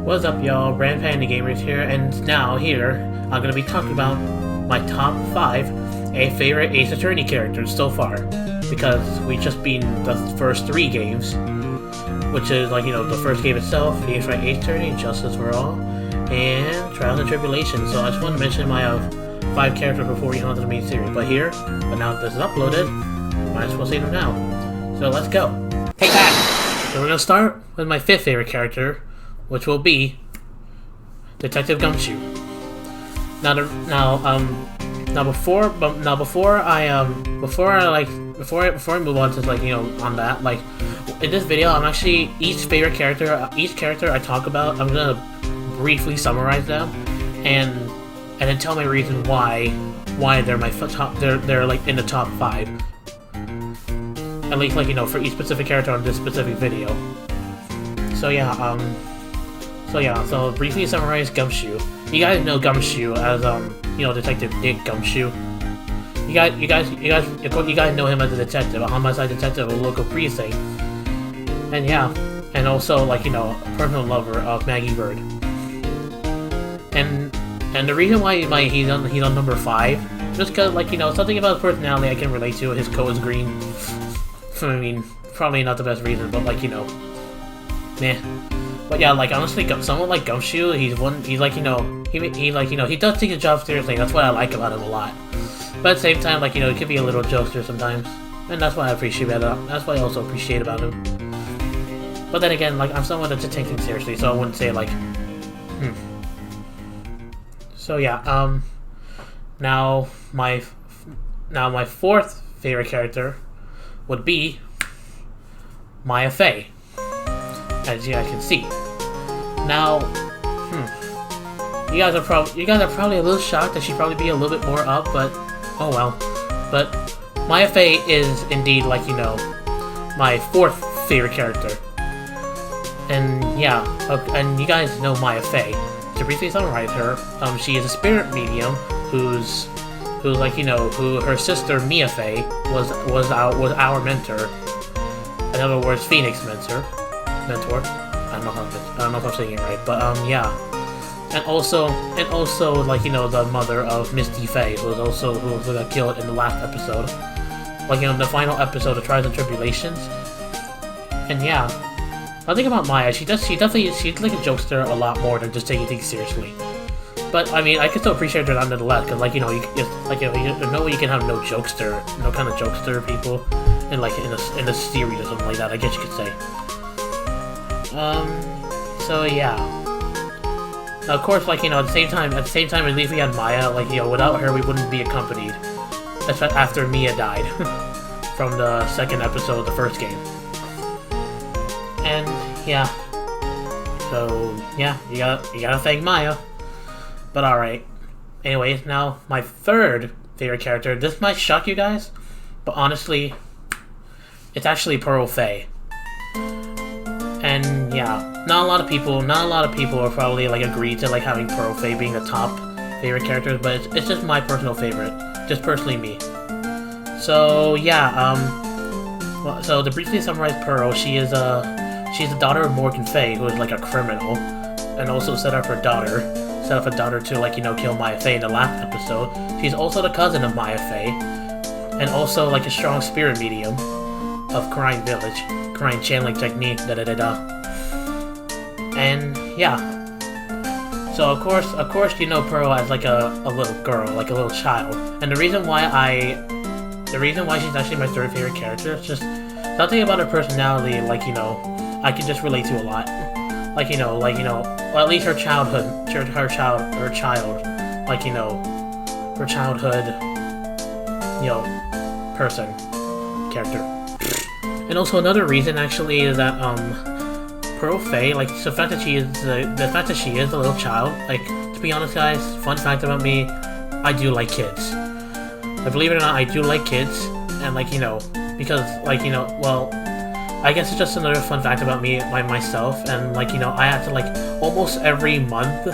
What's up, y'all? Brand Panda Gamers here, and now here I'm gonna be talking about my top 5 favorite Ace Attorney characters so far, because we just beat the first 3 games, which is the first game itself, Phoenix Wright Ace Attorney, Justice for All, and Trials and Tribulations. So I just want to mention my 5 characters before we get on to the main series. But now that this is uploaded, might as well say them now. So let's go. Take that. So we're gonna start with my 5th favorite character, which will be Detective Gumshoe. Before I move on to on that, in this video, I'm actually each character I talk about, I'm gonna briefly summarize them and then tell my reason why they're my top, they're like in the top 5. At least for each specific character on this specific video. So briefly summarize Gumshoe. You guys know Gumshoe as Detective Dick Gumshoe. You guys know him as a detective, a homicide detective of a local precinct. And also a personal lover of Maggie Bird. And the reason why he's on number 5, just because something about his personality I can relate to. His coat is green. I mean, probably not the best reason, but meh. But yeah, honestly, someone like Gumshoe, he does take his job seriously. That's what I like about him a lot. But at the same time, he could be a little jokester sometimes, and that's what I appreciate about him. That's what I also appreciate about him. But then again, I'm someone that just takes things seriously, so I wouldn't say So yeah, now my 4th favorite character would be Maya Fey, as you guys can see. Now, you guys are probably a little shocked that she'd probably be a little bit more up, but oh well. But Maya Fey is indeed my 4th favorite character. And yeah, and you guys know Maya Fey. To briefly summarize her, she is a spirit medium who her sister Mia Fey was our mentor. In other words, Phoenix mentor. I don't know if I'm saying it right, but yeah. And also the mother of Misty Fey, who got killed in the last episode, the final episode of Trials and Tribulations. And yeah, I think about Maya, she's like a jokester a lot more than just taking things seriously. But I mean, I can still appreciate her nonetheless, because there's no way you can have no kind of jokester people in in a series or something like that, I guess you could say. So yeah. Now, of course, at the same time, at least we had Maya. Without her, we wouldn't be accompanied. That's after Mia died from the 2nd episode of the first game. And yeah. So yeah, you gotta thank Maya. But all right. Anyways, now my 3rd favorite character. This might shock you guys, but honestly, it's actually Pearl Fey. And yeah, not a lot of people are probably agree to having Pearl Fey being the top favorite characters, but it's just my personal favorite, just personally me. So yeah, so to briefly summarize Pearl, she's the daughter of Morgan Fey, who is a criminal, and also set up a daughter to kill Maya Fey in the last episode. She's also the cousin of Maya Fey, and also a strong spirit medium of Crime Village. Crime channeling technique, and yeah. So of course, Pearl as a little girl, a little child, and the reason why she's actually my 3rd favorite character is just something about her personality, I can just relate to a lot. Well, at least her childhood, her childhood, person, character. And also another reason actually is that Pearl Fey, the fact that she is a little child. To be honest, guys, fun fact about me, I do like kids. Believe it or not, I do like kids, and because well, I guess it's just another fun fact about me, myself, and I have to almost every month,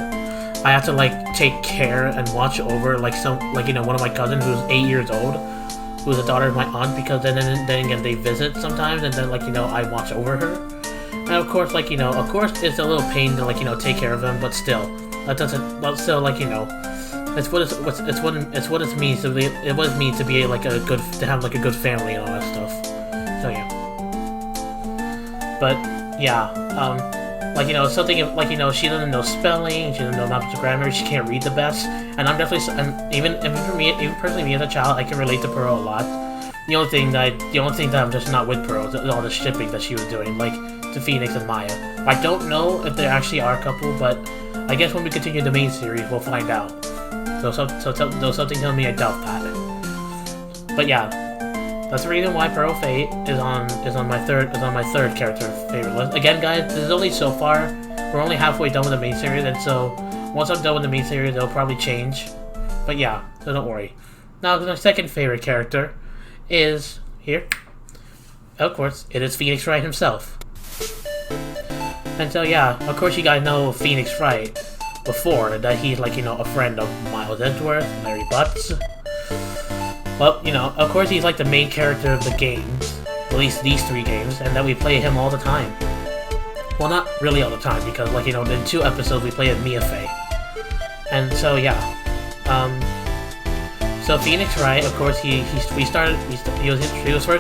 I have to take care and watch over one of my cousins who's 8 years old, who's the daughter of my aunt, because then again they visit sometimes, and then I watch over her. And of course, like, you know, of course it's a little pain to, like, you know, take care of him, but still, that doesn't, but still, like, you know, it's what it means to be, what it means to be like a good, to have like a good family and all that stuff. So yeah. But yeah, like, you know, something like, you know, she doesn't know spelling, she doesn't know maps of grammar, she can't read the best, and I'm definitely, and even for me, even personally, me as a child, I can relate to Pearl a lot. The only thing that I'm just not with Pearl is all the shipping that she was doing, like to Phoenix and Maya. I don't know if they actually are a couple, but I guess when we continue the main series, we'll find out. So something tells me I doubt that. But yeah, that's the reason why Pearl Fate is on my third character favorite list. Again, guys, this is only so far. We're only halfway done with the main series, and so once I'm done with the main series, it'll probably change. But yeah, so don't worry. Now, my second favorite character is here. Of course, it is Phoenix Wright himself. And so yeah, of course you guys know Phoenix Wright before, that he's like, you know, a friend of Miles Edgeworth, Larry Butts. Well, you know, of course he's like the main character of the games, at least these 3 games, and that we play him all the time. Well, not really all the time, because, like, you know, in 2 episodes we play as Mia Fey. And so yeah, so Phoenix Wright, of course, he was first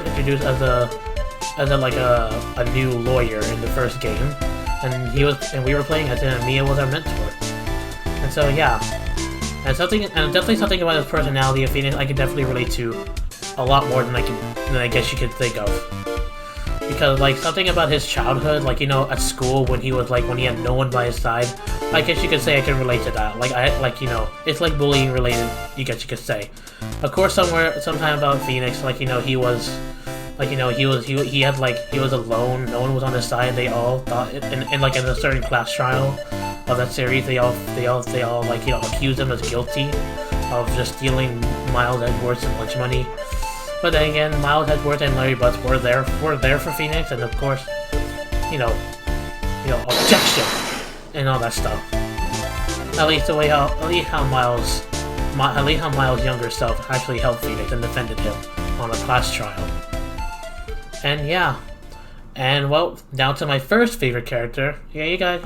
introduced as a new lawyer in the first game, and we were playing as him, and Mia was our mentor. And so yeah, and definitely something about his personality of Phoenix I can definitely relate to a lot more than I guess you could think of. Because, like, something about his childhood, like, you know, at school when he had no one by his side, I guess you could say I can relate to that. Like, you know, it's like bullying related, you guess you could say. Of course, sometime about Phoenix, like, you know, he was alone, no one was on his side, they all thought, in like in a certain class trial of that series, they all like, you know, accused him as guilty of just stealing Miles Edgeworth's lunch money. But then again, Miles Edgeworth and Larry Butts were there for Phoenix, and of course, you know, Objections and all that stuff. At least how Miles' younger self actually helped Phoenix and defended him on a class trial. And yeah, and well, down to my first favorite character. Yeah, you guys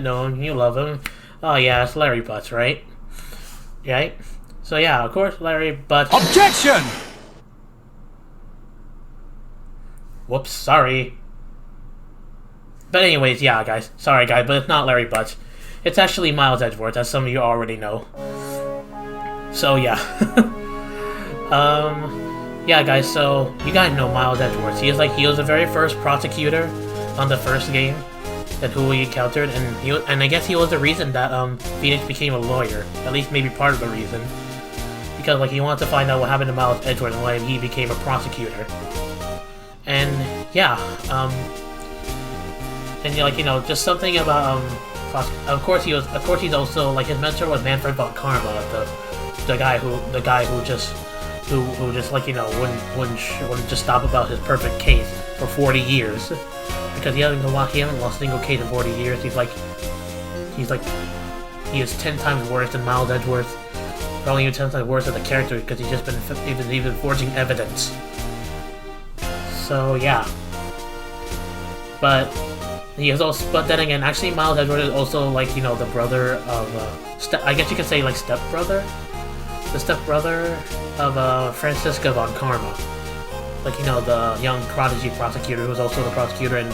know him, you love him. Oh yeah, it's Larry Butts, right? Right? So yeah, of course, Larry Butts. Objection! Whoops, sorry. But anyways, yeah, guys. Sorry, guys, but it's not Larry Butts. It's actually Miles Edgeworth, as some of you already know. So yeah. Yeah, guys, so you guys know Miles Edgeworth. He was the very first prosecutor on the first game that who he encountered, and I guess he was the reason that Phoenix became a lawyer. At least maybe part of the reason. Because, like, he wanted to find out what happened to Miles Edgeworth and why he became a prosecutor. And yeah, and like, you know, just something about of course he's also, like, his mentor was Manfred von Karma, the guy who just like, you know, wouldn't just stop about his perfect case for 40 years, because he hasn't lost a single case in 40 years. He is 10 times worse than Miles Edgeworth, probably even 10 times worse as a character, because he's just been forging evidence. So yeah, but then again, actually, Miles Edgeworth is also, like, you know, the brother of I guess you could say, like, stepbrother of Franziska von Karma, like, you know, the young prodigy prosecutor who was also the prosecutor in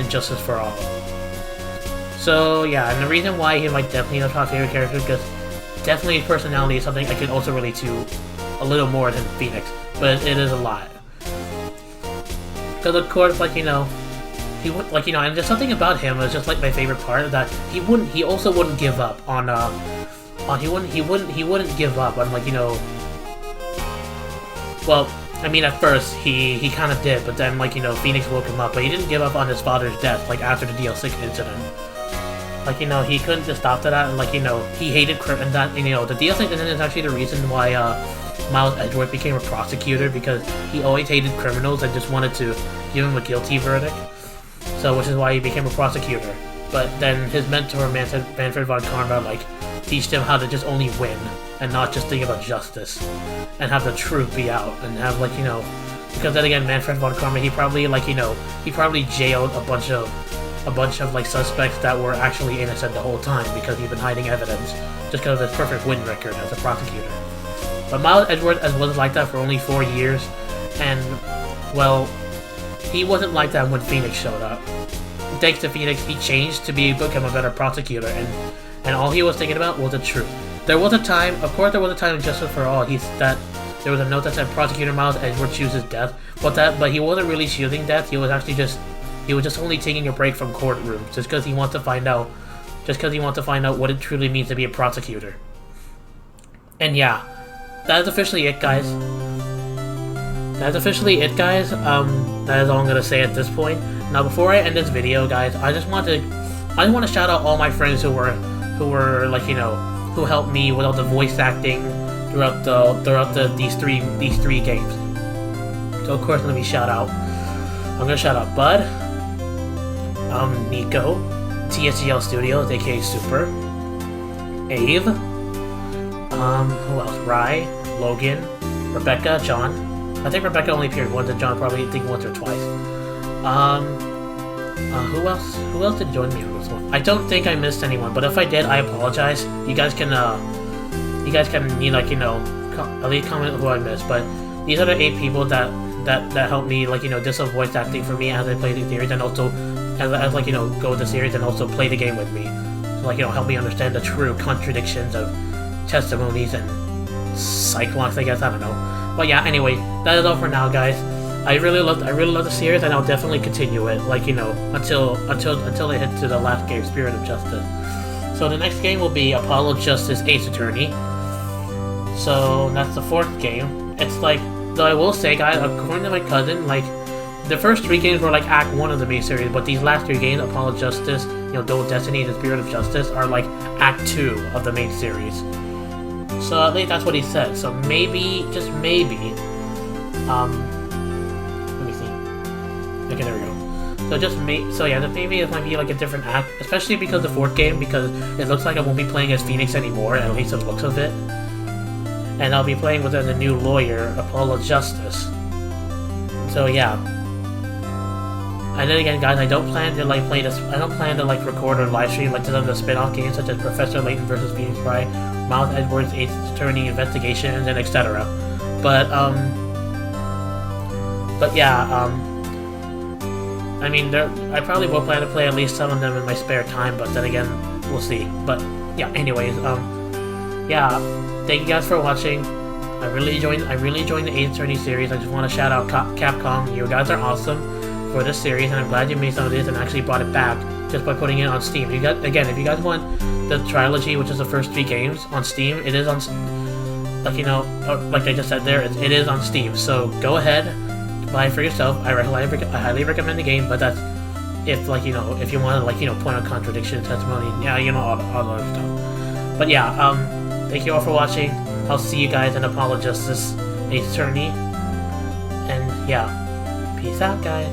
Justice for All. So yeah, and the reason why he might definitely be my favorite character, because definitely his personality is something I can also relate to a little more than Phoenix, but it is a lot. Because of course, like, you know, he would, like, you know, and there's something about him that's just, like, my favorite part, that he also wouldn't give up on he wouldn't give up on, like, you know, well, I mean, at first he kind of did, but then, like, you know, Phoenix woke him up, but he didn't give up on his father's death, like, after the DL6 incident. Like, you know, he couldn't just stop to that, and, like, you know, he hated and that, you know, the DL6 incident is actually the reason why Miles Edgeworth became a prosecutor, because he always hated criminals and just wanted to give him a guilty verdict. So, which is why he became a prosecutor. but then his mentor, Manfred von Karma, like, teached him how to just only win, and not just think about justice, and have the truth be out, and have, like, you know, because then again, Manfred von Karma, he probably, like, you know, he probably jailed a bunch of, like, suspects that were actually innocent the whole time, because he'd been hiding evidence, just because of his perfect win record as a prosecutor. But Miles Edgeworth was like that for only 4 years, and, well, he wasn't like that when Phoenix showed up. Thanks to Phoenix, he changed to become a better prosecutor, and all he was thinking about was the truth. There was a time, of course there was a time in Justice for All, that there was a note that said Prosecutor Miles Edgeworth chooses death, but he wasn't really choosing death, he was actually just only taking a break from courtrooms, just because he wants to find out what it truly means to be a prosecutor. And yeah, that is officially it, guys. That is all I'm gonna say at this point. Now, before I end this video, guys, I just want to shout out all my friends who were like, you know, who helped me with all the voice acting throughout these three games. So of course, let me shout out. I'm gonna shout out Bud, Nico, TSGL Studios, aka Super, Ave, who else? Wright, Logan, Rebecca, John. I think Rebecca only appeared once, and John probably once or twice. Who else did join me on this one? I don't think I missed anyone, but if I did, I apologize. You guys can like, you know, at least comment who I missed. But these are the 8 people that helped me, like, you know, do some voice acting for me as I play the series, and also as like, you know, go with the series and also play the game with me. So, like, you know, help me understand the true contradictions of testimonies and cyclones, I guess, I don't know. But yeah, anyway, that is all for now, guys. I really love the series, and I'll definitely continue it, like, you know, until they hit to the last game, Spirit of Justice. So the next game will be Apollo Justice Ace Attorney. So that's the 4th game. It's like, though I will say, guys, according to my cousin, like, the first 3 games were like Act 1 of the main series, but these last 3 games, Apollo Justice, you know, Dual Destiny, and the Spirit of Justice, are like Act 2 of the main series. So at least that's what he said. So maybe, just maybe, let me see. Okay, there we go. So yeah, maybe it might be like a different act, especially because the 4th game, because it looks like I won't be playing as Phoenix anymore, at least the looks of it. And I'll be playing with the new lawyer, Apollo Justice. So yeah. And then again, guys, I don't plan to record or live stream like some of the spin-off games such as Professor Layton vs. Phoenix Wright, Miles Edgeworth's Ace Attorney Investigations, and etc. But yeah, I mean, I probably will plan to play at least some of them in my spare time, but then again, we'll see. But yeah, anyways, yeah, thank you guys for watching. I really enjoyed the Ace Attorney series. I just want to shout out Capcom. You guys are awesome for this series, and I'm glad you made some of this and actually brought it back just by putting it on Steam. If you guys want the trilogy, which is the first 3 games on Steam, it is on, like, you know, like I just said there, it is on Steam. So go ahead, buy it for yourself. I highly recommend the game, but that's if, like, you know, if you want to, like, you know, point out contradiction, testimony, yeah, you know, all the other stuff. But yeah, thank you all for watching. I'll see you guys in Apollo Justice Ace Attorney, and yeah, peace out, guys.